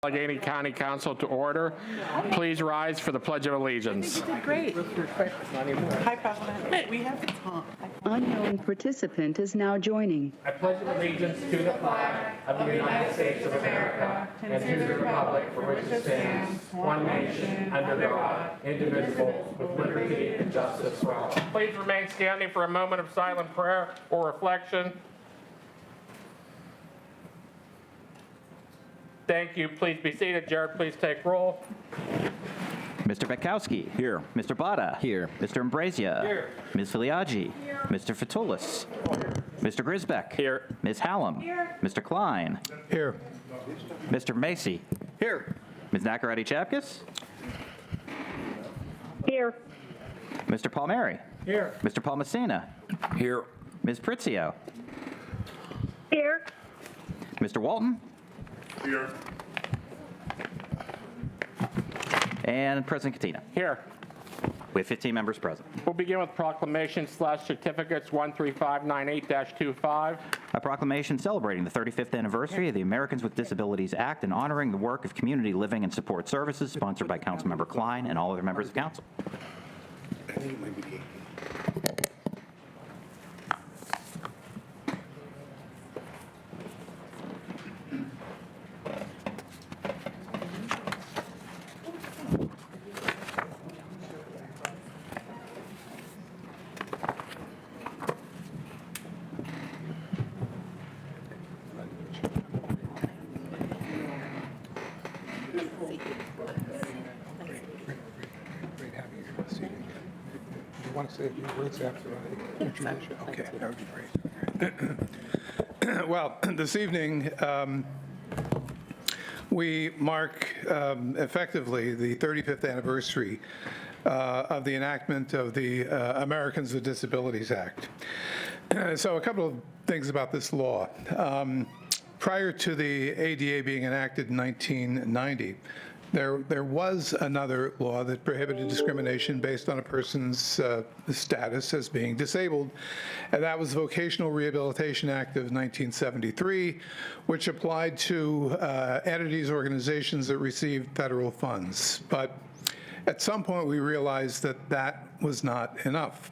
Allegheny County Council to order. Please rise for the Pledge of Allegiance. Great. Hi, President. We have time. Unknown participant is now joining. I pledge allegiance to the flag of the United States of America and to the republic for which it stands, one nation, under God, indivisible, with liberty and justice for all. Please remain standing for a moment of silent prayer or reflection. Thank you. Please be seated. Jared, please take roll. Mr. Betkowski. Here. Mr. Bada. Here. Mr. Ambrazia. Here. Ms. Filiaggi. Here. Mr. Fatulis. Mr. Grisbeck. Here. Ms. Hallam. Here. Mr. Klein. Here. Mr. Macy. Here. Ms. Nakaradi-Chapkus. Here. Mr. Palmieri. Here. Mr. Palmacina. Here. Ms. Pritzio. Here. Mr. Walton. Here. And President Katina. Here. We have 15 members present. We'll begin with proclamations/certificates 13598-25. A proclamation celebrating the 35th anniversary of the Americans with Disabilities Act and honoring the work of community living and support services, sponsored by Councilmember Klein and all other members of council. Want to say a few words after I introduce you? Okay, that would be great. Well, this evening, we mark effectively the 35th anniversary of the enactment of the Americans with Disabilities Act. So a couple of things about this law. Prior to the ADA being enacted in 1990, there was another law that prohibited discrimination based on a person's status as being disabled, and that was the Vocational Rehabilitation Act of 1973, which applied to entities, organizations that received federal funds. But at some point, we realized that that was not enough.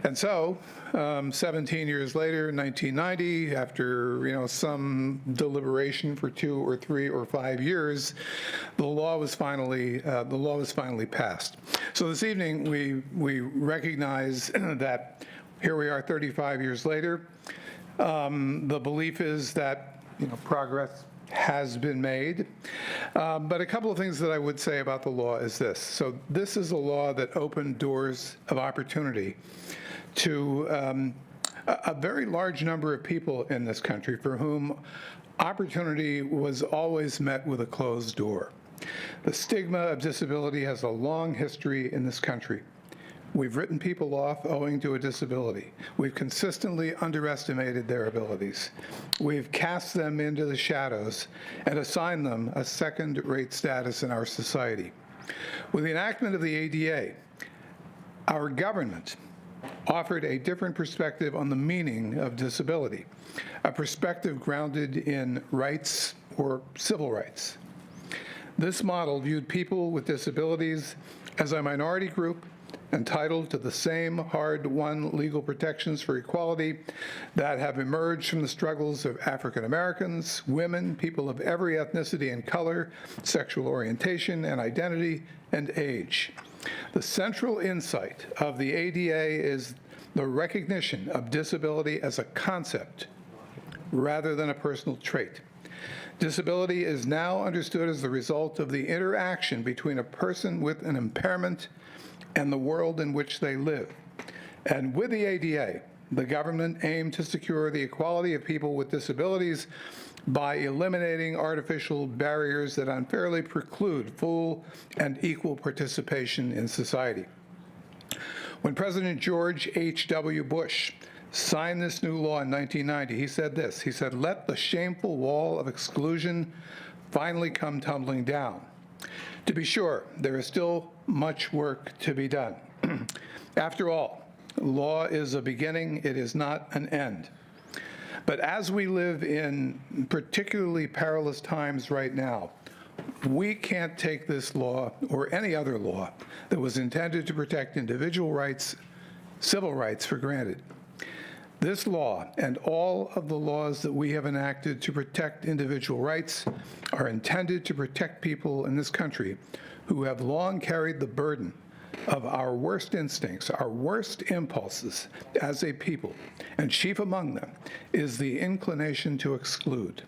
And so, 17 years later, in 1990, after some deliberation for 2 or 3 or 5 years, the law was finally passed. So this evening, we recognize that here we are 35 years later. The belief is that progress has been made. But a couple of things that I would say about the law is this. So this is a law that opened doors of opportunity to a very large number of people in this country for whom opportunity was always met with a closed door. The stigma of disability has a long history in this country. We've written people off owing to a disability. We've consistently underestimated their abilities. We've cast them into the shadows and assigned them a second-rate status in our society. With the enactment of the ADA, our government offered a different perspective on the meaning of disability, a perspective grounded in rights or civil rights. This model viewed people with disabilities as a minority group entitled to the same hard-won legal protections for equality that have emerged from the struggles of African Americans, women, people of every ethnicity and color, sexual orientation and identity, and age. The central insight of the ADA is the recognition of disability as a concept rather than a personal trait. Disability is now understood as the result of the interaction between a person with an impairment and the world in which they live. And with the ADA, the government aimed to secure the equality of people with disabilities by eliminating artificial barriers that unfairly preclude full and equal participation in society. When President George H.W. Bush signed this new law in 1990, he said this. He said, "Let the shameful wall of exclusion finally come tumbling down." To be sure, there is still much work to be done. After all, law is a beginning, it is not an end. But as we live in particularly perilous times right now, We can't take this law or any other law that was intended to protect individual rights, civil rights, for granted. This law and all of the laws that we have enacted to protect individual rights are intended to protect people in this country who have long carried the burden of our worst instincts, our worst impulses as a people, and chief among them is the inclination to exclude.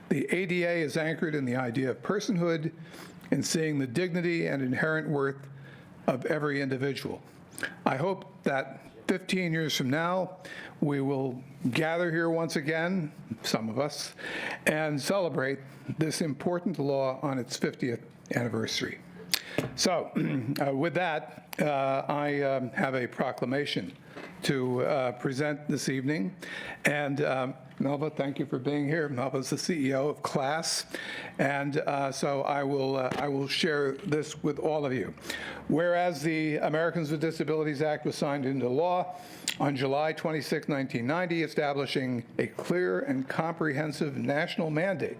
The ADA is anchored in the idea of personhood, in seeing the dignity and inherent worth of every individual. I hope that 15 years from now, we will gather here once again, some of us, and celebrate this important law on its 50th anniversary. So with that, I have a proclamation to present this evening. And Melva, thank you for being here. Melva's the CEO of CLASS. And so I will share this with all of you. Whereas the Americans with Disabilities Act was signed into law on July 26, 1990, establishing a clear and comprehensive national mandate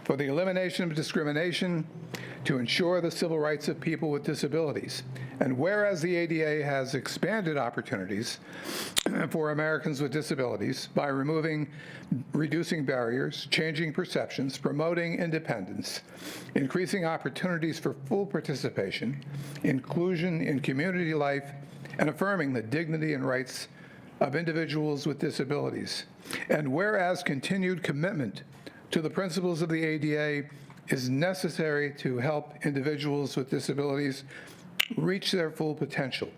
for the elimination of discrimination to ensure the civil rights of people with disabilities. And whereas the ADA has expanded opportunities for Americans with disabilities by reducing barriers, changing perceptions, promoting independence, increasing opportunities for full participation, inclusion in community life, and affirming the dignity and rights of individuals with disabilities. And whereas continued commitment to the principles of the ADA is necessary to help individuals with disabilities reach their full potential.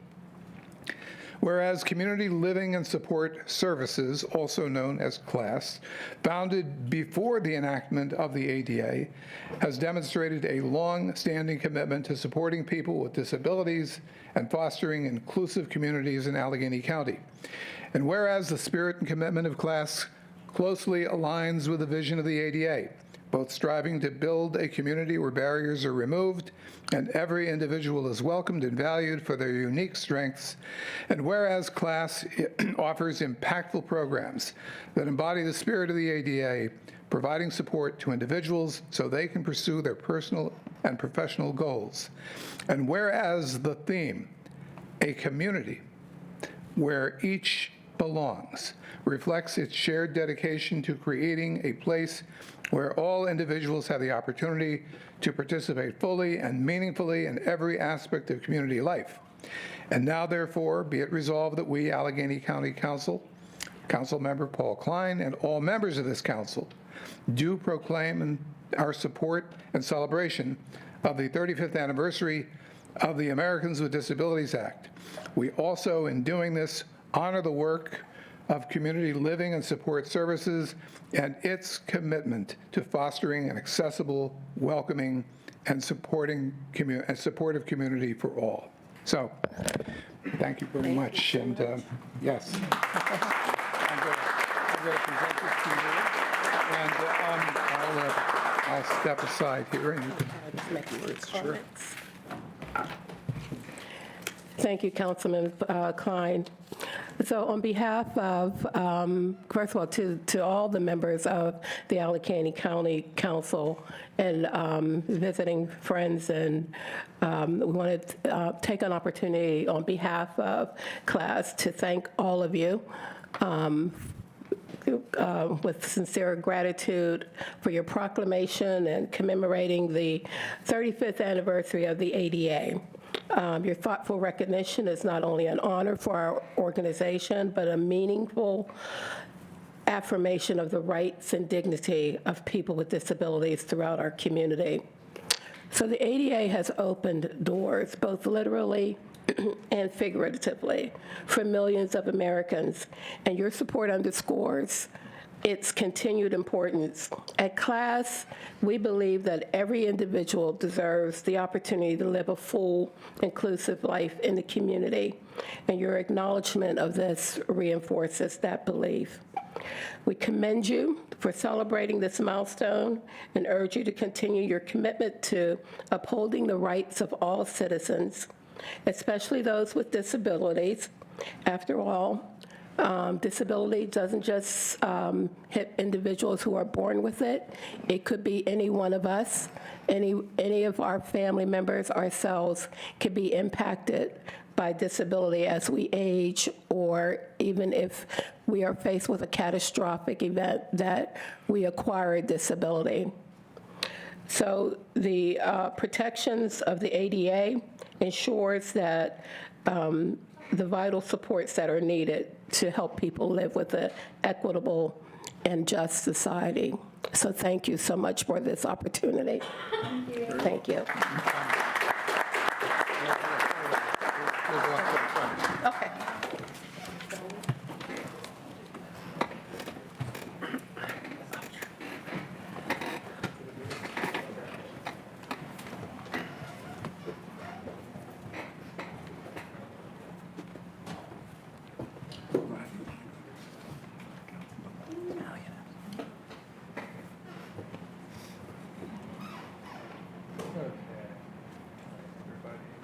Whereas Community Living and Support Services, also known as CLASS, founded before the enactment of the ADA, has demonstrated a long-standing commitment to supporting people with disabilities and fostering inclusive communities in Allegheny County. And whereas the spirit and commitment of CLASS closely aligns with the vision of the ADA, both striving to build a community where barriers are removed and every individual is welcomed and valued for their unique strengths. And whereas CLASS offers impactful programs that embody the spirit of the ADA, providing support to individuals so they can pursue their personal and professional goals. And whereas the theme, a community where each belongs, reflects its shared dedication to creating a place where all individuals have the opportunity to participate fully and meaningfully in every aspect of community life. And now, therefore, be it resolved that we, Allegheny County Council, Council Member Paul Klein, and all members of this council do proclaim our support and celebration of the 35th anniversary of the Americans with Disabilities Act. We also, in doing this, honor the work of Community Living and Support Services and its commitment to fostering an accessible, welcoming, and supportive community for all. So, thank you very much. And yes, I'm going to present this to you. And I'll step aside here and you can make your words. Sure. Thank you, Councilman Klein. So on behalf of, first of all, to all the members of the Allegheny County Council and visiting friends, and we want to take an opportunity on behalf of CLASS to thank all of you with sincere gratitude for your proclamation and commemorating the 35th anniversary of the ADA. Your thoughtful recognition is not only an honor for our organization, but a meaningful affirmation of the rights and dignity of people with disabilities throughout our community. So the ADA has opened doors, both literally and figuratively, for millions of Americans, and your support underscores its continued importance. At CLASS, we believe that every individual deserves the opportunity to live a full, inclusive life in the community, and your acknowledgement of this reinforces that belief. We commend you for celebrating this milestone and urge you to continue your commitment to upholding the rights of all citizens, especially those with disabilities. After all, Disability doesn't just hit individuals who are born with it. It could be any one of us. Any of our family members, ourselves, could be impacted by disability as we age, or even if we are faced with a catastrophic event that we acquire a disability. So the protections of the ADA ensures that the vital supports that are needed to help people live with an equitable and just society. So thank you so much for this opportunity. Thank you. Okay.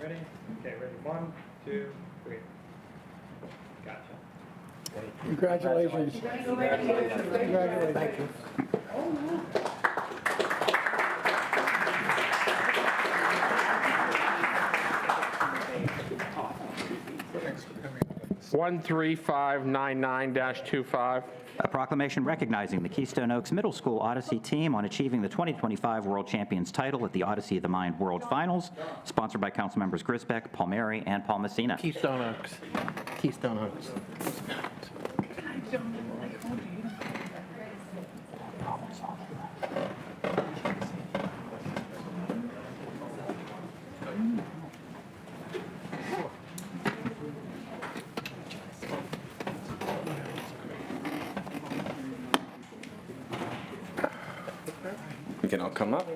Ready? Okay, ready. 1, 2, 3. Gotcha. Congratulations. Congratulations. Thank you. 13599-25. A proclamation recognizing the Keystone Oaks Middle School Odyssey team on achieving the 2025 World Champions title at the Odyssey of the Mind World Finals, sponsored by Councilmembers Grisbeck, Palmieri, and Paul Messina. Keystone Oaks. Keystone Oaks. You can all come up.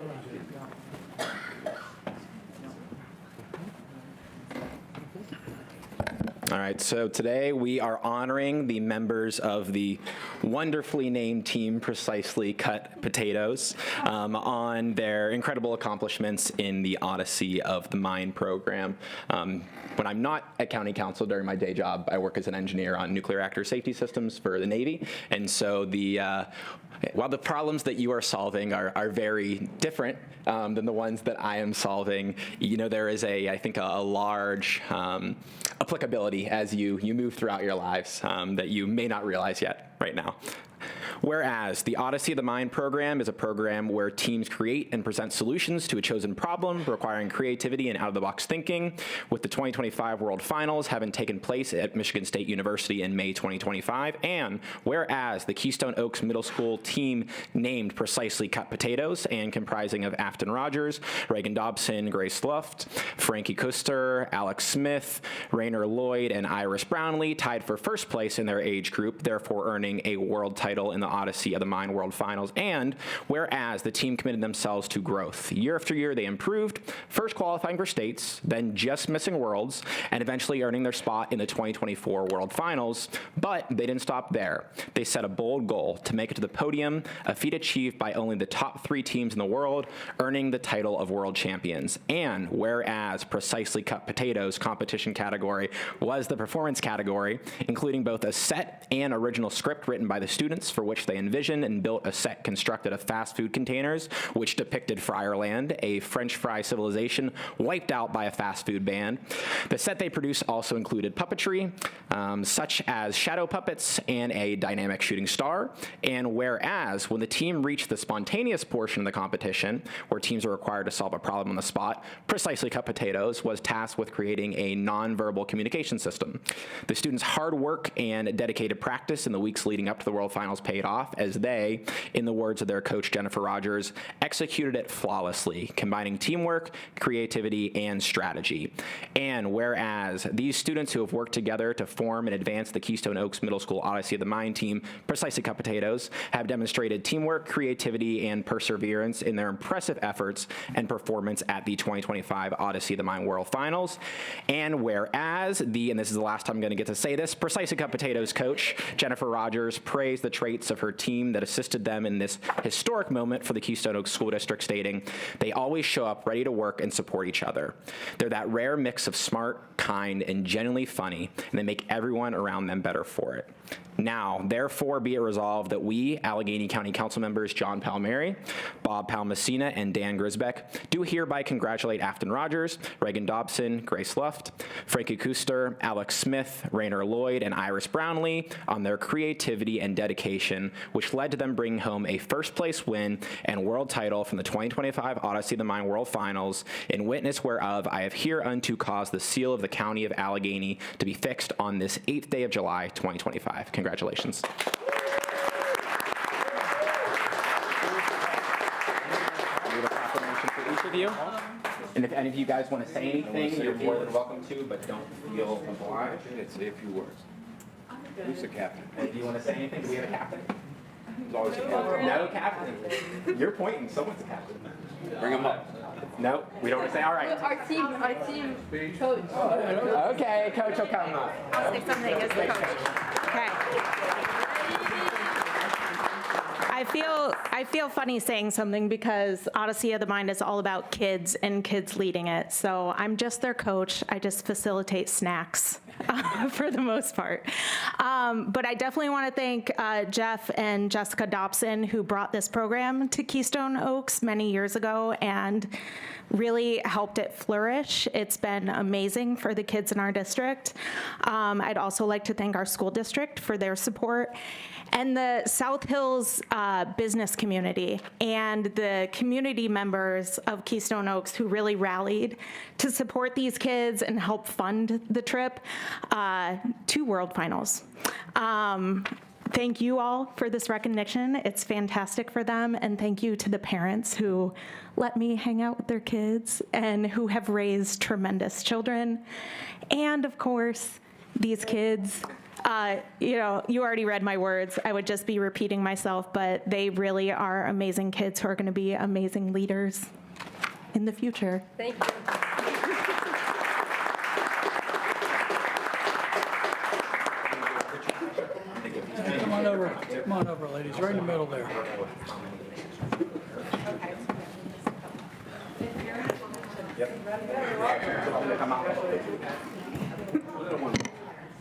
All right, so today we are honoring the members of the wonderfully named team Precisely Cut Potatoes on their incredible accomplishments in the Odyssey of the Mind program. When I'm not at County Council during my day job, I work as an engineer on nuclear reactor safety systems for the Navy, and so while the problems that you are solving are very different than the ones that I am solving, you know, there is I think a large applicability as you move throughout your lives that you may not realize yet right now. Whereas the Odyssey of the Mind program is a program where teams create and present solutions to a chosen problem requiring creativity and out-of-the-box thinking, with the 2025 World Finals having taken place at Michigan State University in May 2025, and whereas the Keystone Oaks Middle School team named Precisely Cut Potatoes and comprising of Afton Rogers, Reagan Dobson, Grace Luft, Frankie Kuster, Alex Smith, Rainer Lloyd, and Iris Brownlee tied for first place in their age group, therefore earning a world title in the Odyssey of the Mind World Finals, and whereas the team committed themselves to growth. Year after year, they improved, first qualifying for states, then just missing worlds, and eventually earning their spot in the 2024 World Finals, but they didn't stop there. They set a bold goal to make it to the podium, a feat achieved by only the top 3 teams in the world, earning the title of world champions. And whereas Precisely Cut Potatoes competition category was the performance category, including both a set and original script written by the students, for which they envisioned and built a set constructed of fast food containers, which depicted Friarland, a French fry civilization wiped out by a fast food ban. The set they produced also included puppetry, such as shadow puppets and a dynamic shooting star. And whereas when the team reached the spontaneous portion of the competition, where teams are required to solve a problem on the spot, Precisely Cut Potatoes was tasked with creating a nonverbal communication system. The students' hard work and dedicated practice in the weeks leading up to the World Finals paid off as they, in the words of their coach Jennifer Rogers, executed it flawlessly, combining teamwork, creativity, and strategy. And whereas these students who have worked together to form and advance the Keystone Oaks Middle School Odyssey of the Mind team, Precisely Cut Potatoes, have demonstrated teamwork, creativity, and perseverance in their impressive efforts and performance at the 2025 Odyssey of the Mind World Finals. And whereas and this is the last time I'm going to get to say this, Precisely Cut Potatoes coach Jennifer Rogers praised the traits of her team that assisted them in this historic moment for the Keystone Oaks School District, stating, "They always show up ready to work and support each other. They're that rare mix of smart, kind, and genuinely funny, and they make everyone around them better for it. Now, therefore, be it resolved that we, Allegheny County Council members John Palmieri, Bob Palmessina, and Dan Grisbeck, do hereby congratulate Afton Rogers, Reagan Dobson, Grace Luft, Frankie Kuster, Alex Smith, Rainer Lloyd, and Iris Brownlee on their creativity and dedication, which led to them bringing home a first-place win and world title from the 2025 Odyssey of the Mind World Finals, in witness whereof I have hereunto caused the seal of the County of Allegheny to be fixed on this 8th day of July, 2025. Congratulations. We have a proclamation for each of you. And if any of you guys want to say anything, you're more than welcome to, but don't feel obliged. Say a few words. Who's the captain? If you want to say anything, do we have a captain? There's always a captain. No captain. You're pointing. Someone's a captain. Bring him up. No, we don't want to say. All right. Our team coach. Okay, coach will come up. I'll say something as the coach. Okay. I feel funny saying something because Odyssey of the Mind is all about kids and kids leading it. So I'm just their coach. I just facilitate snacks for the most part. But I definitely want to thank Jeff and Jessica Dobson, who brought this program to Keystone Oaks many years ago and really helped it flourish. It's been amazing for the kids in our district. I'd also like to thank our school district for their support, and the South Hills business community and the community members of Keystone Oaks who really rallied to support these kids and help fund the trip to World Finals. Thank you all for this recognition. It's fantastic for them, and thank you to the parents who let me hang out with their kids and who have raised tremendous children. And of course, these kids, you already read my words. I would just be repeating myself, but they really are amazing kids who are going to be amazing leaders in the future. Thank you. Come on over, ladies, right in the middle there.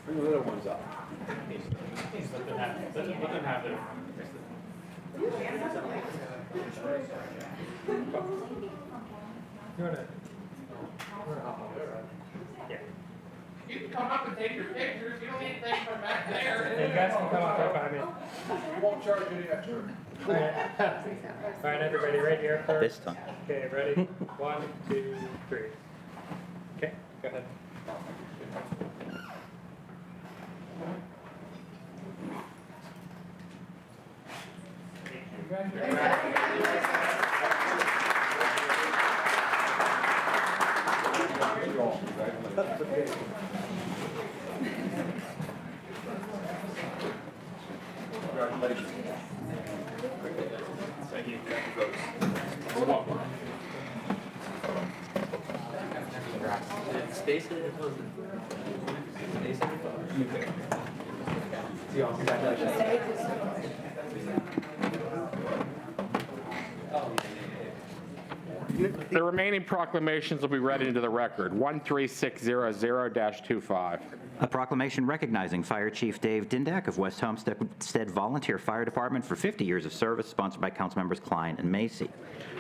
Bring the little ones up. You can come up and take your pictures. You don't need things from back there. You guys can come up right by me. We won't charge any extra. All right, everybody, right here first. This time. Okay, ready? 1, 2, 3. Okay, go ahead. Thank you. The remaining proclamations will be read into the record. 13600-25. A proclamation recognizing Fire Chief Dave Dindak of West Homestead Volunteer Fire Department for 50 years of service, sponsored by Councilmembers Klein and Macy.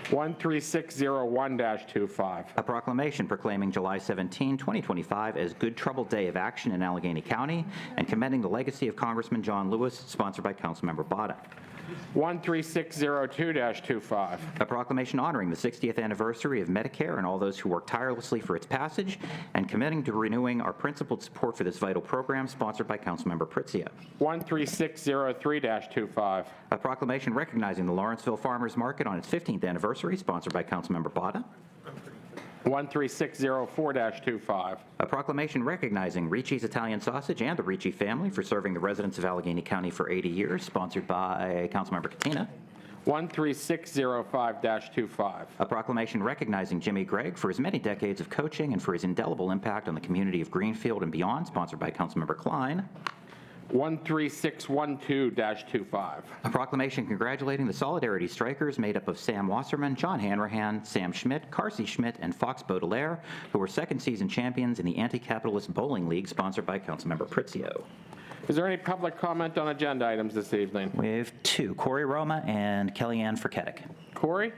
13601-25. A proclamation proclaiming July 17, 2025 as Good Trouble Day of Action in Allegheny County and commending the legacy of Congressman John Lewis, sponsored by Councilmember Botta. 13602-25. A proclamation honoring the 60th anniversary of Medicare and all those who work tirelessly for its passage and committing to renewing our principled support for this vital program, sponsored by Councilmember Pritzia. 13603-25. A proclamation recognizing the Lawrenceville Farmers Market on its 15th anniversary, sponsored by Councilmember Botta. 13604-25. A proclamation recognizing Ricci's Italian Sausage and the Ricci family for serving the residents of Allegheny County for 80 years, sponsored by Councilmember Katina. 13605-25. A proclamation recognizing Jimmy Gregg for his many decades of coaching and for his indelible impact on the community of Greenfield and beyond, sponsored by Councilmember Klein. 13612-25. A proclamation congratulating the Solidarity Strikers made up of Sam Wasserman, John Hanrahan, Sam Schmidt, Carsey Schmidt, and Fox Baudelaire, who were second season champions in the Anti-Capitalist Bowling League, sponsored by Councilmember Pritzio. Is there any public comment on agenda items this evening? We have two, Corey Roma and Kellyanne Ferketic. Corey?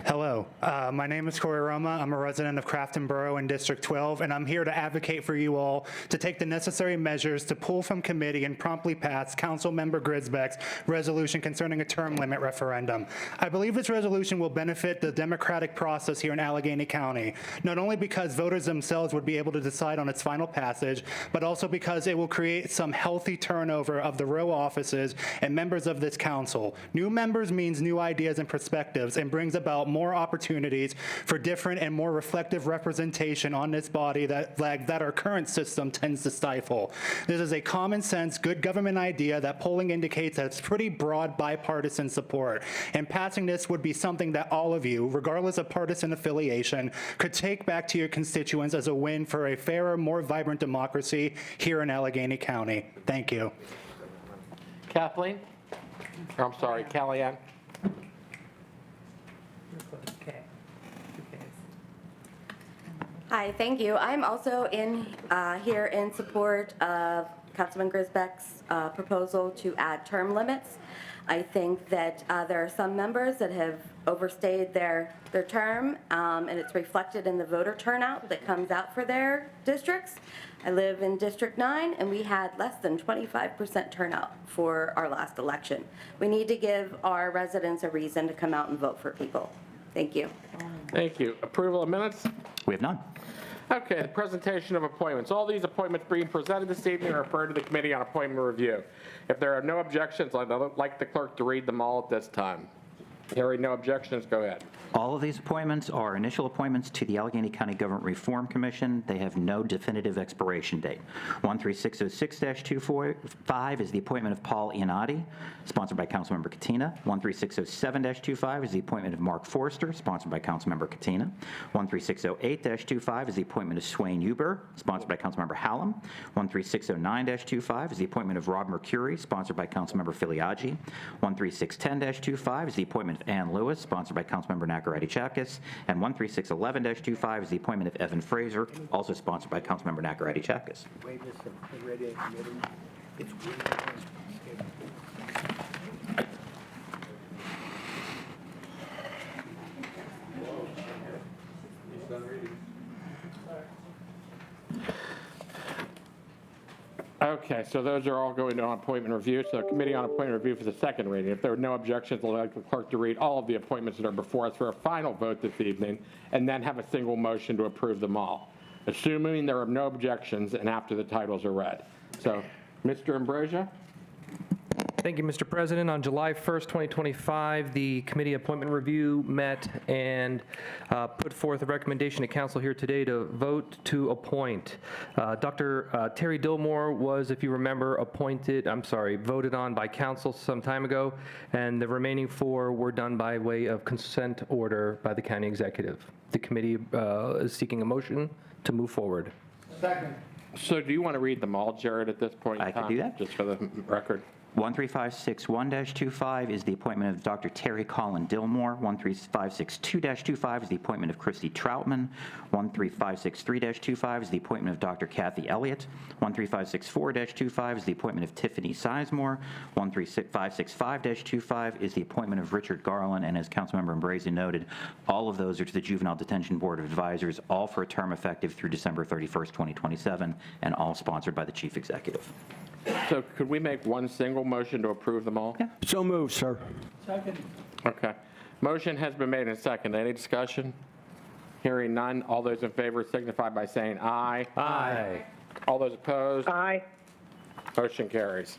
Hello, my name is Corey Roma. I'm a resident of Crafton Borough in District 12, and I'm here to advocate for you all to take the necessary measures to pull from committee and promptly pass Councilmember Grisbeck's resolution concerning a term limit referendum. I believe this resolution will benefit the democratic process here in Allegheny County, not only because voters themselves would be able to decide on its final passage, but also because it will create some healthy turnover of the row offices and members of this council. New members means new ideas and perspectives and brings about more opportunities for different and more reflective representation on this body that our current system tends to stifle. This is a common sense, good government idea that polling indicates that it's pretty broad bipartisan support. And passing this would be something that all of you, regardless of partisan affiliation, could take back to your constituents as a win for a fairer, more vibrant democracy here in Allegheny County. Thank you. Kathleen? Or, I'm sorry, Kellyanne? Hi, thank you. I'm also here in support of Councilman Grisbeck's proposal to add term limits. I think that there are some members that have overstayed their term, and it's reflected in the voter turnout that comes out for their districts. I live in District 9, and we had less than 25% turnout for our last election. We need to give our residents a reason to come out and vote for people. Thank you. Thank you. Approval of minutes? We have none. Okay, the presentation of appointments. All these appointments being presented this evening are referred to the Committee on Appointment Review. If there are no objections, I'd like the clerk to read them all at this time. Hearing no objections, go ahead. All of these appointments are initial appointments to the Allegheny County Government Reform Commission. They have no definitive expiration date. 13606-25 is the appointment of Paul Iannotti, sponsored by Councilmember Katina. 13607-25 is the appointment of Mark Forster, sponsored by Councilmember Katina. 13608-25 is the appointment of Swain Huber, sponsored by Councilmember Hallam. 13609-25 is the appointment of Rob Mercuri, sponsored by Councilmember Filiaggi. 13610-25 is the appointment of Ann Lewis, sponsored by Councilmember Nakaradi-Chapkus, and 13611-25 is the appointment of Evan Fraser, also sponsored by Councilmember Nakaradi-Chapkus. Okay, so those are all going on appointment review. So Committee on Appointment Review for the second reading. If there are no objections, I'd like the clerk to read all of the appointments that are before us for a final vote this evening, and then have a single motion to approve them all, assuming there are no objections and after the titles are read. So, Mr. Ambrosia? Thank you, Mr. President. On July 1st, 2025, the Committee Appointment Review met and put forth a recommendation to council here today to vote to appoint. Dr. Terry Dillmore was, if you remember, voted on by council some time ago, and the remaining four were done by way of consent order by the county executive. The committee is seeking a motion to move forward. Second. So do you want to read them all, Jared, at this point in I time? could do that. Just for the record. 13561-25 is the appointment of Dr. Terry Colin Dillmore. 13562-25 is the appointment of Christy Troutman. 13563-25 is the appointment of Dr. Kathy Elliott. 13564-25 is the appointment of Tiffany Sizemore. 13565-25 is the appointment of Richard Garland. And as Councilmember Ambrosi noted, all of those are to the Juvenile Detention Board of Advisors, all for a term effective through December 31st, 2027, and all sponsored by the Chief Executive. So could we make one single motion to approve them all? Yeah. So moved, sir. Second. Okay. Motion has been made and seconded. Any discussion? Hearing none. All those in favor signify by saying aye. Aye. All those opposed? Aye. Motion carries.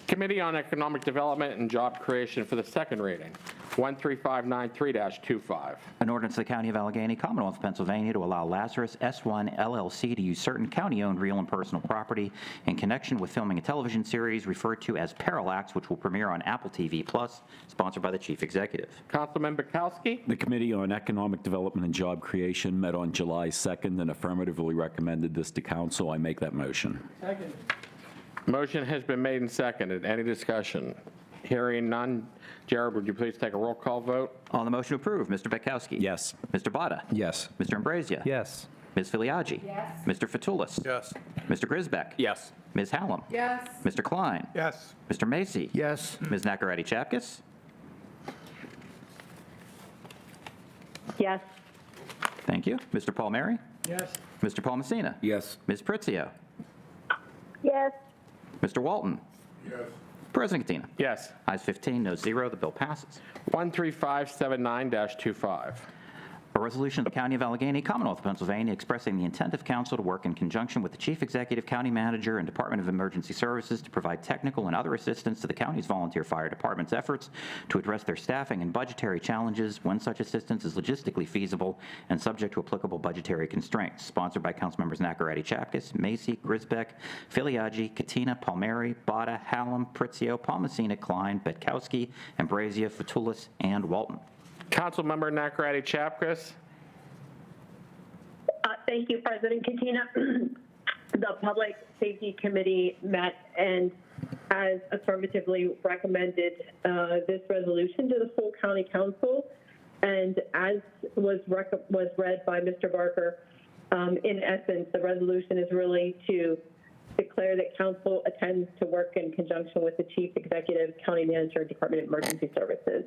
Committee on Economic Development and Job Creation for the second reading, 13593-25. An ordinance of the County of Allegheny, Commonwealth of Pennsylvania, to allow Lazarus S1 LLC to use certain county-owned real and personal property in connection with filming a television series referred to as Parallax, which will premiere on Apple TV+, sponsored by the Chief Executive. Councilman Bukowski. The Committee on Economic Development and Job Creation met on July 2nd and affirmatively recommended this to council. I make that motion. Second. Motion has been made and seconded. Any discussion? Hearing none. Jared, would you please take a roll call vote? On the motion to approve, Mr. Betkowski. Yes. Mr. Botta. Yes. Mr. Ambrosia. Yes. Ms. Filiaggi. Yes. Mr. Fatulis. Yes. Mr. Grisbeck. Yes. Ms. Hallam. Yes. Mr. Klein. Yes. Mr. Macy. Yes. Ms. Nacarati Chapkus. Yes. Thank you. Mr. Palmieri. Yes. Mr. Palmasina. Yes. Ms. Pritzio. Yes. Mr. Walton. Yes. President Katina. Yes. Ayes 15, no 0. The bill passes. 13579-25. A resolution of the County of Allegheny, Commonwealth of Pennsylvania, expressing the intent of council to work in conjunction with the Chief Executive, County Manager, and Department of Emergency Services to provide technical and other assistance to the county's volunteer fire department's efforts to address their staffing and budgetary challenges when such assistance is logistically feasible and subject to applicable budgetary constraints. Sponsored by Councilmembers Nacarati Chapkus, Macy, Grisbeck, Filiaggi, Katina, Palmieri, Botta, Hallam, Pritzio, Palmasina, Klein, Betkowski, Ambrosia, Fatulis, and Walton. Councilmember Nacarati Chapkus. Thank you, President Katina. The Public Safety Committee met and has affirmatively recommended this resolution to the full County Council. And as was read by Mr. Barker, in essence, the resolution is really to declare that council intends to work in conjunction with the Chief Executive, County Manager, Department of Emergency Services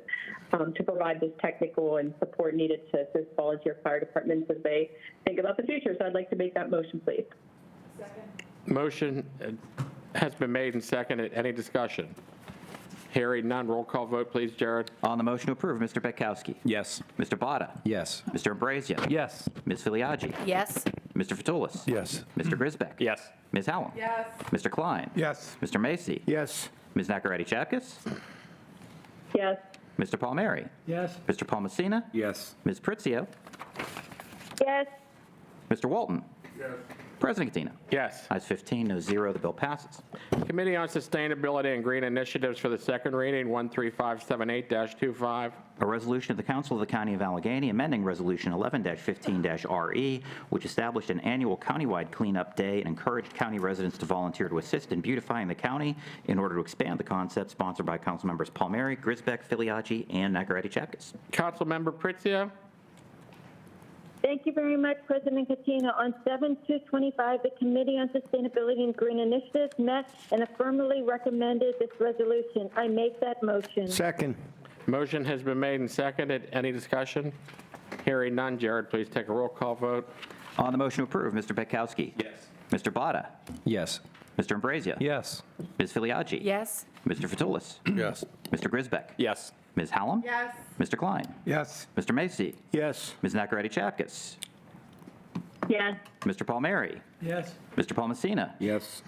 to provide this technical and support needed to assist volunteer fire departments as they think about the future. So I'd like to make that motion, please. Second. Motion has been made and seconded. Any discussion? Hearing none. Roll call vote, please, Jared. On the motion to approve, Mr. Betkowski. Yes. Mr. Botta. Yes. Mr. Ambrosia. Yes. Ms. Filiaggi. Yes. Mr. Fatulis. Yes. Mr. Grisbeck. Yes. Ms. Hallam. Yes. Mr. Klein. Yes. Mr. Macy. Yes. Ms. Nacarati Chapkus. Yes. Mr. Palmieri. Yes. Mr. Palmasina. Yes. Ms. Pritzio. Yes. Mr. Walton. Yes. President Katina. Yes. Ayes 15, no 0. The bill passes. Committee on Sustainability and Green Initiatives for the second reading, 13578-25. A resolution of the Council of the County of Allegheny amending Resolution 11-15-RE, which established an annual countywide cleanup day and encouraged county residents to volunteer to assist in beautifying the county in order to expand the concept, sponsored by Councilmembers Palmieri, Grisbeck, Filiaggi, and Nacarati Chapkus. Councilmember Pritzio. Thank you very much, President Katina. On 7/2/25, the Committee on Sustainability and Green Initiatives met and affirmatively recommended this resolution. I make that motion. Second. Motion has been made and seconded. Any discussion? Hearing none. Jared, please take a roll call vote. On the motion to approve, Mr. Betkowski. Yes. Mr. Botta. Yes. Mr. Ambrosia. Yes. Ms. Filiaggi. Yes. Mr. Fatulis. Yes. Mr. Grisbeck. Yes. Ms. Hallam. Yes. Mr. Klein. Yes. Mr. Macy. Yes. Ms. Nacarati Chapkus. Yes. Mr. Palmieri. Yes. Mr. Palmasina. Yes.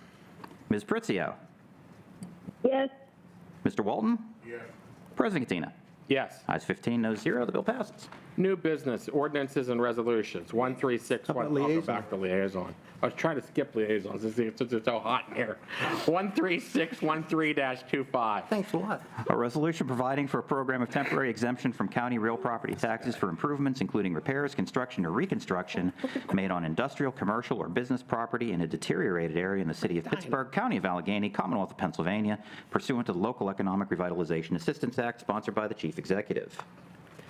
Ms. Pritzio. Yes. Mr. Walton. Yes. President Katina. Yes. Ayes 15, no 0. The bill passes. New business, ordinances and resolutions, 136. I'll go back to liaison. I was trying to skip liaisons since it's so hot in here. 13613-25. Thanks a lot. A resolution providing for a program of temporary exemption from county real property taxes for improvements, including repairs, construction, or reconstruction made on industrial, commercial, or business property in a deteriorated area in the city of Pittsburgh, County of Allegheny, Commonwealth of Pennsylvania, pursuant to the Local Economic Revitalization Assistance Act, sponsored by the Chief Executive.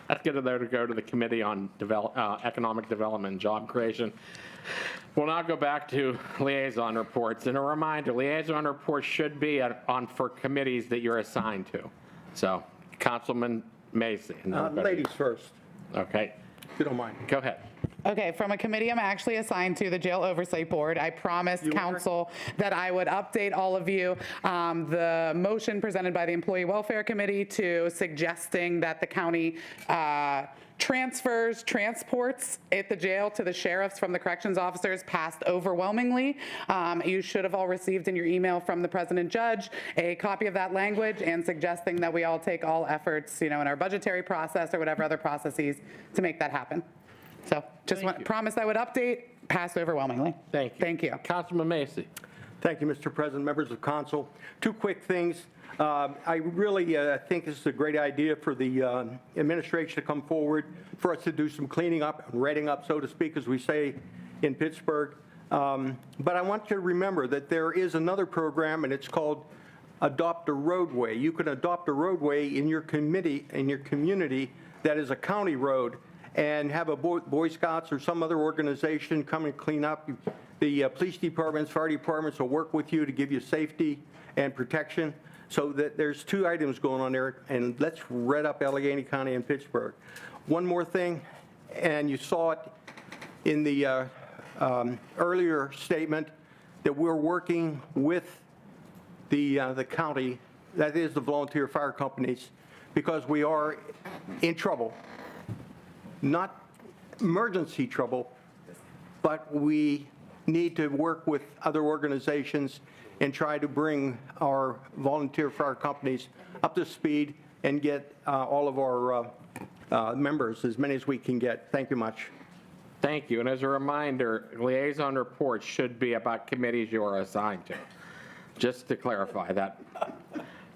Let's get it there to go to the Committee on Economic Development and Job Creation. We'll now go back to liaison reports. And a reminder, liaison reports should be on for committees that you're assigned to. So, Councilman Macy. Ladies first, Okay, if you don't mind. go ahead. Okay, from a committee I'm actually assigned to, the Jail Oversight Board. I promised council that I would update all of you. The motion presented by the Employee Welfare Committee to suggesting that the county transfers transports at the jail to the sheriffs from the corrections officers passed overwhelmingly. You should have all received in your email from the president judge a copy of that language and suggesting that we all take all efforts, in our budgetary process or whatever other processes to make that happen. So just promised I would update, passed overwhelmingly. Thank you. Thank you. Councilman Macy. Thank you, Mr. President, members of council. Two quick things. I really think this is a great idea for the administration to come forward, for us to do some cleaning up and redding up, so to speak, as we say in Pittsburgh. But I want you to remember that there is another program, and it's called Adopt a Roadway. You can adopt a roadway in your community that is a county road, and have a Boy Scouts or some other organization come and clean up. The police departments, fire departments will work with you to give you safety and protection. So that there's two items going on there, and let's red up Allegheny County and Pittsburgh. One more thing, and you saw it in the earlier statement, that we're working with the county, that is the volunteer fire companies, because we are in trouble. Not emergency trouble, but we need to work with other organizations and try to bring our volunteer fire companies up to speed and get all of our members, as many as we can get. Thank you much. Thank you. And as a reminder, liaison reports should be about committees you are assigned to. Just to clarify that.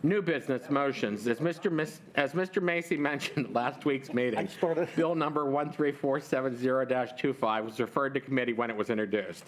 New business motions. As Mr. Macy mentioned at last week's meeting, Bill number 13470-25 was referred to committee when it was introduced.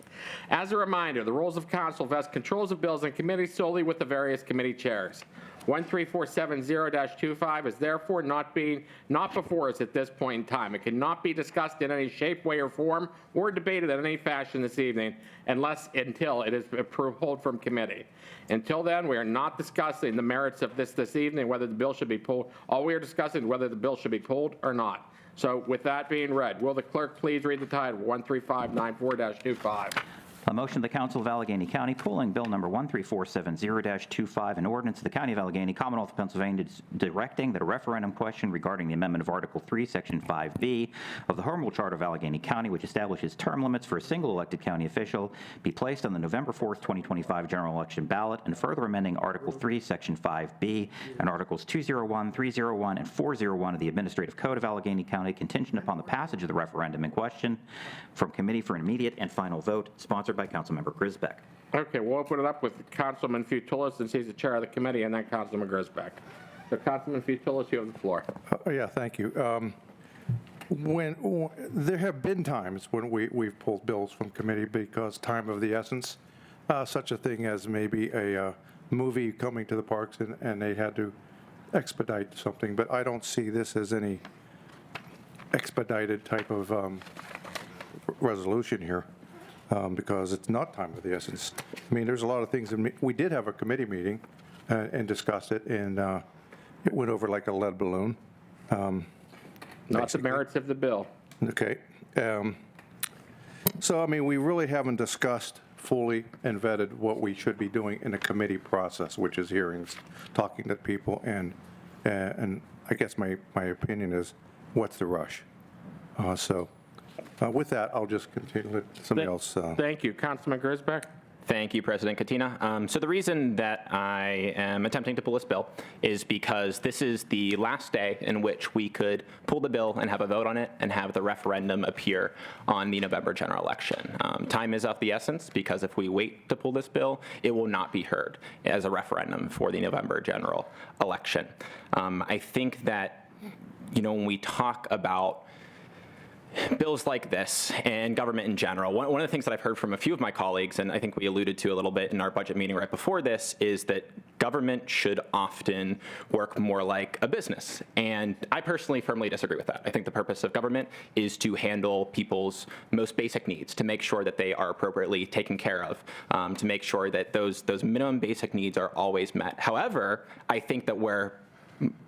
As a reminder, the rules of council vest controls of bills in committee solely with the various committee chairs. 13470-25 is therefore not before us at this point in time. It cannot be discussed in any shape, way, or form, or debated in any fashion this evening until it is pulled from committee. Until then, we are not discussing the merits of this evening, whether the bill should be pulled. All we are discussing is whether the bill should be pulled or not. So with that being read, will the clerk please read the title, 13594-25. A motion of the Council of Allegheny County pulling Bill number 13470-25, an ordinance of the County of Allegheny, Commonwealth of Pennsylvania, directing that a referendum question regarding the amendment of Article 3, Section 5B of the Home Rule Charter of Allegheny County, which establishes term limits for a single elected county official, be placed on the November 4th, 2025 general election ballot, and further amending Article 3, Section 5B and Articles 201, 301, and 401 of the Administrative Code of Allegheny County, contingent upon the passage of the referendum in question from committee for an immediate and final vote, sponsored by Councilmember Grisbeck. Okay, we'll open it up with Councilman Futulis, since he's the chair of the committee, and then Councilman Grisbeck. So Councilman Futulis, you have the floor. Yeah, thank you. When there have been times when we've pulled bills from committee because time of the essence, such a thing as maybe a movie coming to the parks and they had to expedite something, but I don't see this as any expedited type of resolution here. Because it's not time of the essence. I mean, there's a lot of things. We did have a committee meeting and discussed it, and it went over like a lead balloon. Not the merits of the bill. Okay. So, I mean, we really haven't discussed fully and vetted what we should be doing in a committee process, which is hearings, talking to people, and I guess my opinion is, what's the rush? With that, I'll just continue. Let somebody else. Thank you. Councilman Grisbeck. Thank you, President Katina. So the reason that I am attempting to pull this bill is because this is the last day in which we could pull the bill and have a vote on it and have the referendum appear on the November general election. Time is of the essence, because if we wait to pull this bill, it will not be heard as a referendum for the November general election. I think that, when we talk about bills like this and government in general, one of the things that I've heard from a few of my colleagues, and I think we alluded to a little bit in our budget meeting right before this, is that government should often work more like a business. And I personally firmly disagree with that. I think the purpose of government is to handle people's most basic needs, to make sure that they are appropriately taken care of, to make sure that those minimum basic needs are always met. However, I think that where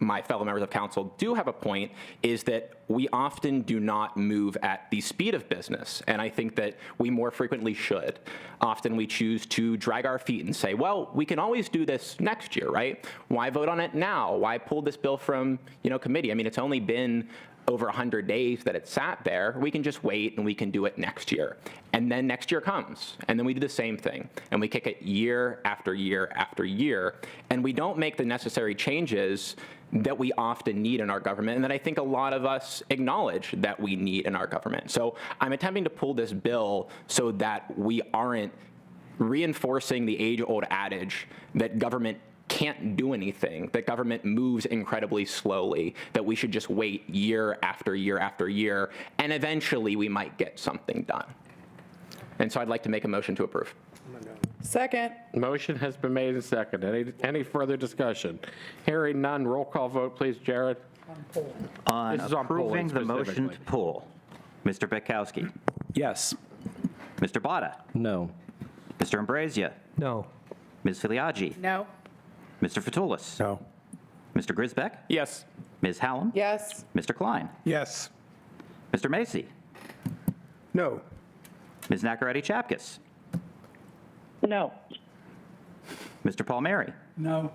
my fellow members of council do have a point, is that we often do not move at the speed of business, and I think that we more frequently should. Often we choose to drag our feet and say, well, we can always do this next year, right? Why vote on it now? Why pull this bill from, committee? I mean, it's only been over 100 days that it sat there. We can just wait and we can do it next year. And then next year comes, and then we do the same thing, and we kick it year after year after year, and we don't make the necessary changes that we often need in our government, and that I think a lot of us acknowledge that we need in our government. So I'm attempting to pull this bill so that we aren't reinforcing the age-old adage that government can't do anything, that government moves incredibly slowly, that we should just wait year after year after year, and eventually we might get something done. And so I'd like to make a motion to approve. Second. Motion has been made and seconded. Any further discussion? Hearing none, roll call vote, please, Jared. On This is on polling approving the motion specifically. to pull, Mr. Betkowski. Yes. Mr. Botta. No. Mr. Ambrosia. No. Ms. Filiaggi. No. Mr. Fatulis. No. Mr. Grisbeck. Yes. Ms. Hallam. Yes. Mr. Klein. Yes. Mr. Macy. No. Ms. Nacarati Chapkus. No. Mr. Palmieri. No.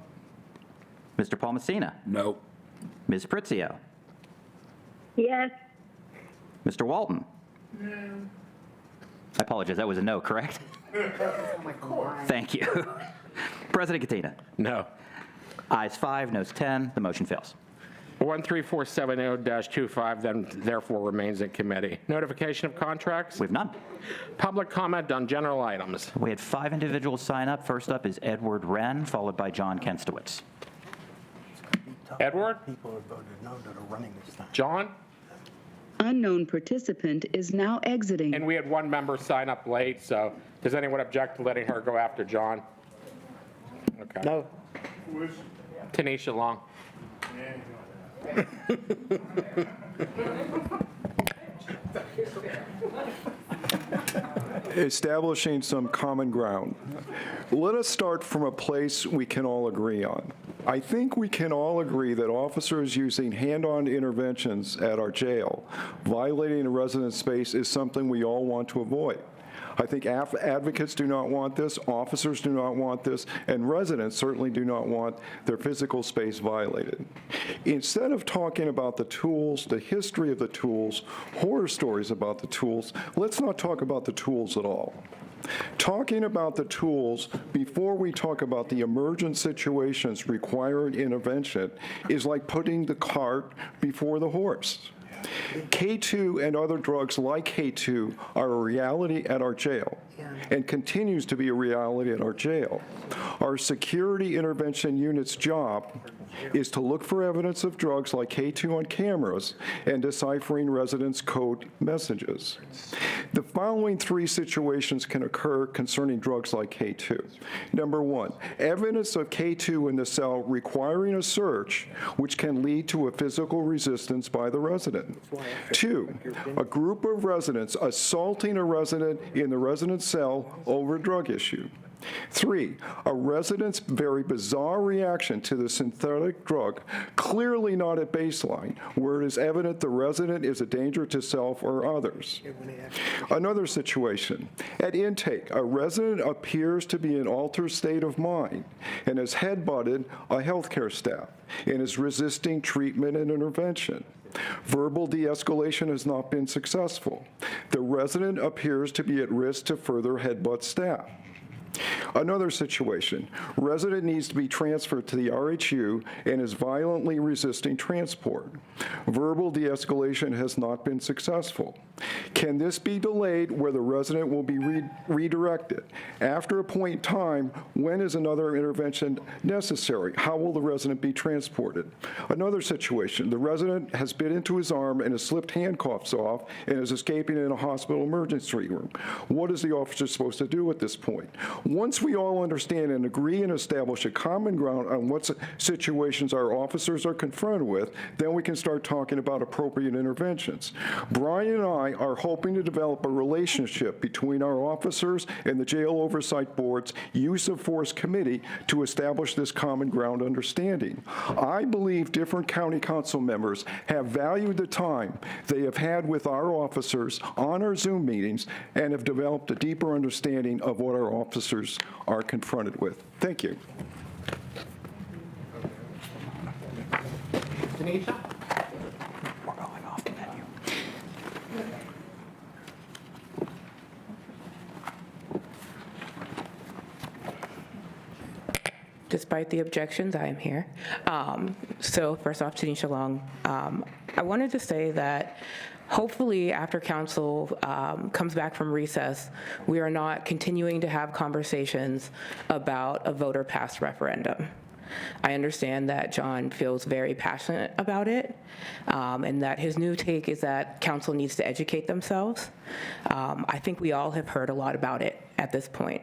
Mr. Paul Messina. No. Ms. Pritzio. Yes. Mr. Walton. No. I apologize, that was a no, correct? Thank you. President Katina. No. Ayes 5, noes 10, the motion fails. 13470-25 then therefore remains in committee. Notification of contracts? We have none. Public comment on general items. We had 5 individuals sign up. First up is Edward Wren, followed by John Kenstowitz. Edward? People have voted no that are running this time. John? Unknown participant is now exiting. And we had one member sign up late, so does anyone object to letting her go after John? Okay. No. Tanisha Long. Establishing some common ground. Let us start from a place we can all agree on. I think we can all agree that officers using hand-on interventions at our jail, violating a resident space, is something we all want to avoid. I think advocates do not want this, officers do not want this, and residents certainly do not want their physical space violated. Instead of talking about the tools, the history of the tools, horror stories about the tools, let's not talk about the tools at all. Talking about the tools before we talk about the emergent situations requiring intervention is like putting the cart before the horse. K2 and other drugs like K2 are a reality at our jail and continues to be a reality at our jail. Our security intervention unit's job is to look for evidence of drugs like K2 on cameras and deciphering residents' code messages. The following 3 situations can occur concerning drugs like K2. Number 1, evidence of K2 in the cell requiring a search, which can lead to a physical resistance by the resident. 2, a group of residents assaulting a resident in the resident's cell over a drug issue. 3, a resident's very bizarre reaction to the synthetic drug, clearly not at baseline, where it is evident the resident is a danger to self or others. Another situation, at intake, a resident appears to be in an altered state of mind and has headbutted a healthcare staff and is resisting treatment and intervention. Verbal de-escalation has not been successful. The resident appears to be at risk to further headbutt staff. Another situation, resident needs to be transferred to the RHU and is violently resisting transport. Verbal de-escalation has not been successful. Can this be delayed where the resident will be redirected? After a point in time, when is another intervention necessary? How will the resident be transported? Another situation, the resident has bit into his arm and has slipped handcuffs off and is escaping in a hospital emergency room. What is the officer supposed to do at this point? Once we all understand and agree and establish a common ground on what situations our officers are confronted with, then we can start talking about appropriate interventions. Brian and I are hoping to develop a relationship between our officers and the Jail Oversight Board's Use of Force Committee to establish this common ground understanding. I believe different county council members have valued the time they have had with our officers on our Zoom meetings and have developed a deeper understanding of what our officers are confronted with. Thank you. Tanisha? We're going off the menu. Despite the objections, I am here. So first off, Tanisha Long, I wanted to say that hopefully after council comes back from recess, we are not continuing to have conversations about a voter passed referendum. I understand that John feels very passionate about it, and that his new take is that council needs to educate themselves. I think we all have heard a lot about it at this point.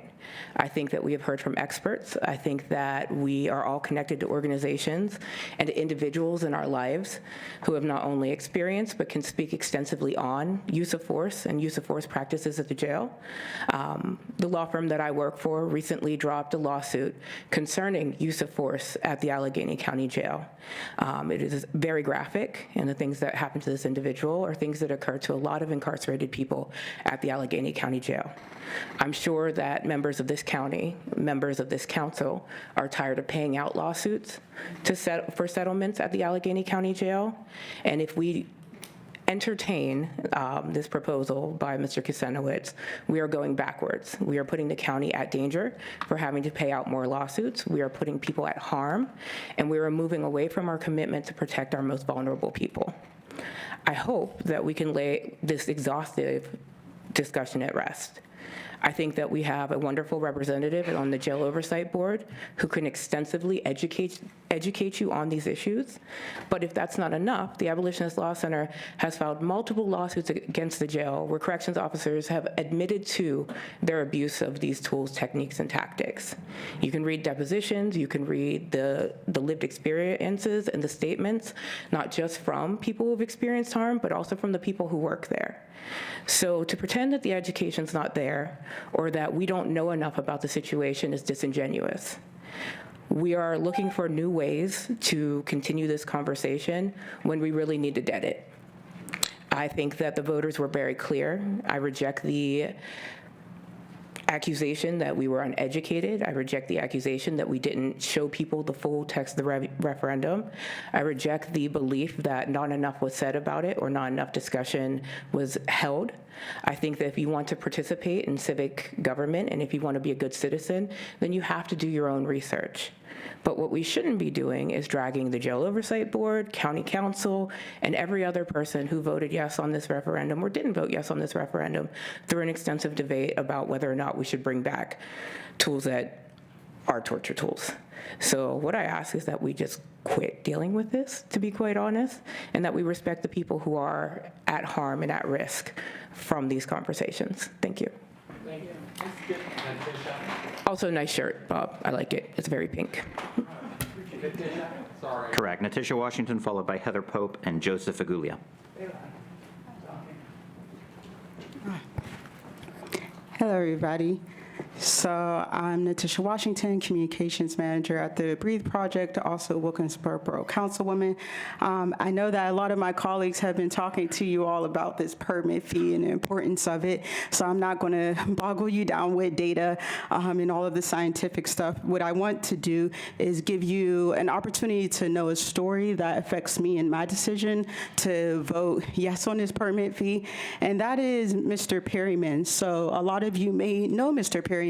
I think that we have heard from experts. I think that we are all connected to organizations and to individuals in our lives who have not only experienced but can speak extensively on use of force and use of force practices at the jail. The law firm that I work for recently dropped a lawsuit concerning use of force at the Allegheny County Jail. It is very graphic, and the things that happen to this individual are things that occur to a lot of incarcerated people at the Allegheny County Jail. I'm sure that members of this county, members of this council, are tired of paying out lawsuits for settlements at the Allegheny County Jail. And if we entertain this proposal by Mr. Kucinowicz, we are going backwards. We are putting the county at danger for having to pay out more lawsuits. We are putting people at harm, and we are moving away from our commitment to protect our most vulnerable people. I hope that we can lay this exhaustive discussion at rest. I think that we have a wonderful representative on the Jail Oversight Board who can extensively educate you on these issues. But if that's not enough, the Abolitionist Law Center has filed multiple lawsuits against the jail where corrections officers have admitted to their abuse of these tools, techniques, and tactics. You can read depositions, you can read the lived experiences and the statements, not just from people who've experienced harm, but also from the people who work there. So to pretend that the education's not there or that we don't know enough about the situation is disingenuous. We are looking for new ways to continue this conversation when we really need to dead it. I think that the voters were very clear. I reject the accusation that we were uneducated. I reject the accusation that we didn't show people the full text of the referendum. I reject the belief that not enough was said about it or not enough discussion was held. I think that if you want to participate in civic government and if you want to be a good citizen, then you have to do your own research. But what we shouldn't be doing is dragging the Jail Oversight Board, County Council, and every other person who voted yes on this referendum or didn't vote yes on this referendum through an extensive debate about whether or not we should bring back tools that are torture tools. So what I ask is that we just quit dealing with this, to be quite honest, and that we respect the people who are at harm and at risk from these conversations. Thank you. Thank you. Also, nice shirt, Bob. I like it. It's very pink. Sorry. Correct. Natisha Washington, followed by Heather Pope and Joseph Agulia. Hello, everybody. So I'm Natisha Washington, Communications Manager at the Breathe Project, also Wilkinsburg Borough Councilwoman. I know that a lot of my colleagues have been talking to you all about this permit fee and the importance of it, so I'm not going to boggle you down with data and all of the scientific stuff. What I want to do is give you an opportunity to know a story that affects me and my decision to vote yes on this permit fee, and that is Mr. Perryman. So a lot of you may know Mr. Perryman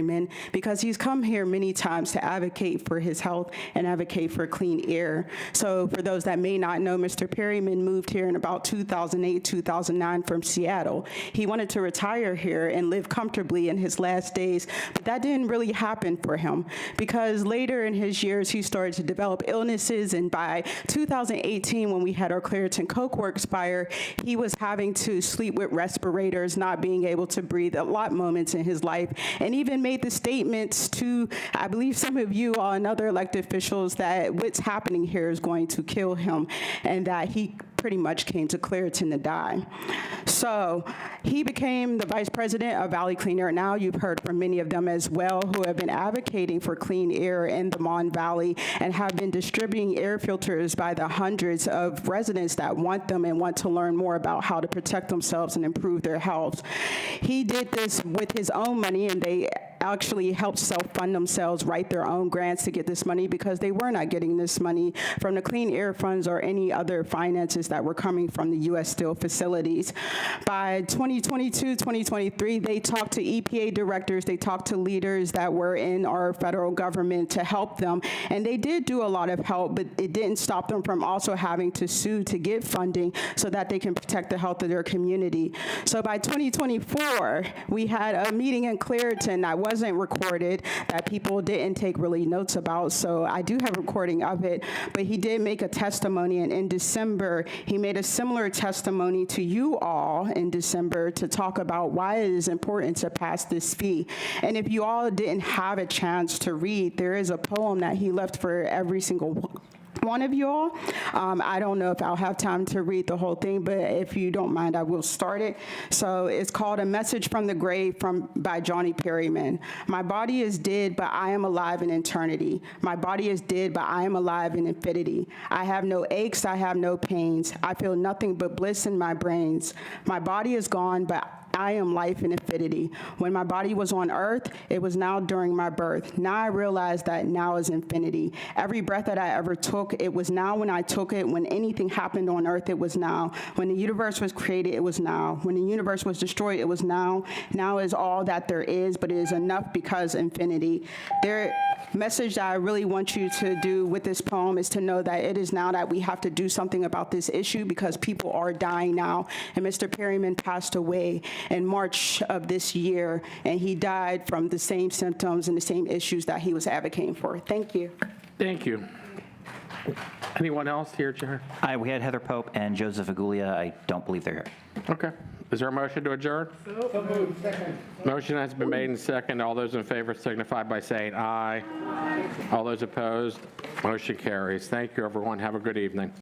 because he's come here many times to advocate for his health and advocate for clean air. So for those that may not know, Mr. Perryman moved here in about 2008, 2009 from Seattle. He wanted to retire here and live comfortably in his last days, but that didn't really happen for him because later in his years, he started to develop illnesses, and by 2018, when we had our Claritin Coke Works fire, he was having to sleep with respirators, not being able to breathe a lot moments in his life, and even even made the statements to, I believe, some of you all and other elected officials that what's happening here is going to kill him, and that he pretty much came to Clairton to die. So he became the vice president of Valley Clean Air. Now you've heard from many of them as well who have been advocating for clean air in the Mon Valley and have been distributing air filters by the hundreds of residents that want them and want to learn more about how to protect themselves and improve their health. He did this with his own money, and they actually helped self-fund themselves, write their own grants to get this money because they were not getting this money from the Clean Air Funds or any other finances that were coming from the U.S. Steel facilities. By 2022, 2023, they talked to EPA directors, they talked to leaders that were in our federal government to help them, and they did do a lot of help, but it didn't stop them from also having to sue to get funding so that they can protect the health of their community. So by 2024, we had a meeting in Clairton that wasn't recorded, that people didn't take really notes about, so I do have a recording of it, but he did make a testimony, and in December, he made a similar testimony to you all in December to talk about why it is important to pass this fee. And if you all didn't have a chance to read, there is a poem that he left for every single one of you all. I don't know if I'll have time to read the whole thing, but if you don't mind, I will start it. So it's called A Message from the Grave by Johnny Perryman. My body is dead, but I am alive in eternity. My body is dead, but I am alive in infinity. I have no aches, I have no pains. I feel nothing but bliss in my brains. My body is gone, but I am life in infinity. When my body was on earth, it was now during my birth. Now I realize that now is infinity. Every breath that I ever took, it was now when I took it. When anything happened on earth, it was now. When the universe was created, it was now. When the universe was destroyed, it was now. Now is all that there is, but it is enough because infinity. Their message that I really want you to do with this poem is to know that it is now that we have to do something about this issue because people are dying now. And Mr. Perryman passed away in March of this year, and he died from the same symptoms and the same issues that he was advocating for. Thank you. Thank you. Anyone else here, Chair? We had Heather Pope and Joseph Agulia. I don't believe they're here. Okay. Is there a motion to adjourn? So moved. Second. Motion has been made and second. All those in favor signify by saying aye. Aye. All those opposed, motion carries. Thank you, everyone. Have a good evening.